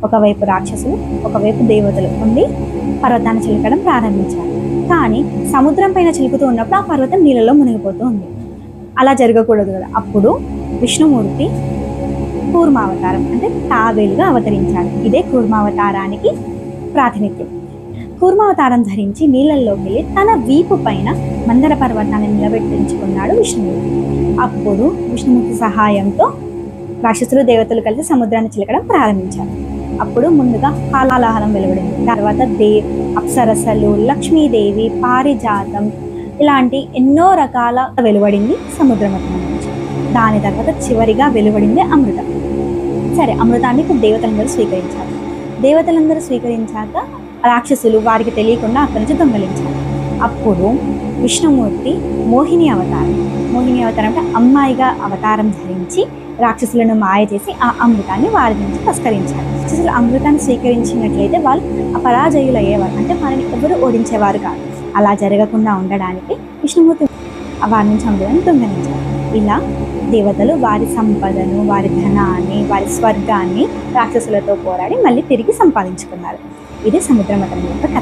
ఒకవైపు రాక్షసులు, ఒకవైపు దేవతలు ఉండి పర్వతాన్ని చిలకడం ప్రారంభించారు. కానీ సముద్రం పైన చిలుకుతూ ఉన్నప్పుడు ఆ పర్వతం నీళ్ళలో మునిగిపోతూ ఉంది. అలా జరగకూడదు కదా. అప్పుడు విష్ణుమూర్తి కూర్మావతారం అంటే తాబేలుగా అవతరించాడు. ఇదే కూర్మావతారానికి ప్రాతినిధ్యం. కూర్మావతారం ధరించి నీళ్ళల్లోకి వెళ్ళి తన వీపు పైన మందర పర్వతాన్ని నిలబెట్టించుకున్నాడు విష్ణుమూర్తి. అప్పుడు విష్ణుమూర్తి సహాయంతో రాక్షసులు, దేవతలు కలిసి సముద్రాన్ని చిలకడం ప్రారంభించారు. అప్పుడు ముందుగా హాలాహలం వెలువడింది. తర్వాత అప్సరసలు, లక్ష్మీదేవి, పారిజాతం ఇలాంటి ఎన్నో రకాల వెలువడింది సముద్రమథనం నుంచి. దాని తర్వాత చివరిగా వెలువడింది అమృతం. సరే, అమృతాన్ని ఇప్పుడు దేవతలందరూ స్వీకరించారు. దేవతలందరూ స్వీకరించాక రాక్షసులు వారికి తెలియకుండా అక్కడి నుంచి దొంగలించారు. అప్పుడు విష్ణుమూర్తి మోహిని అవతారం అంటే అమ్మాయిగా అవతారం ధరించి రాక్షసులను మాయ చేసి ఆ అమృతాన్ని వారి నుంచి తస్కరించారు. రాక్షసులు అమృతాన్ని స్వీకరించినట్లయితే వాళ్ళు అపరాజయులు అయ్యేవారు, అంటే వారిని ఎవరు ఓడించేవారు కాదు. అలా జరగకుండా ఉండడానికి విష్ణుమూర్తి వారి నుంచి అమృతాన్ని దొంగలించారు. ఇలా దేవతలు వారి సంపదను, వారి ధనాన్ని, వారి స్వర్గాన్ని రాక్షసులతో పోరాడి మళ్ళీ తిరిగి సంపాదించుకున్నారు. ఇది సముద్రమథనం యొక్క కథ.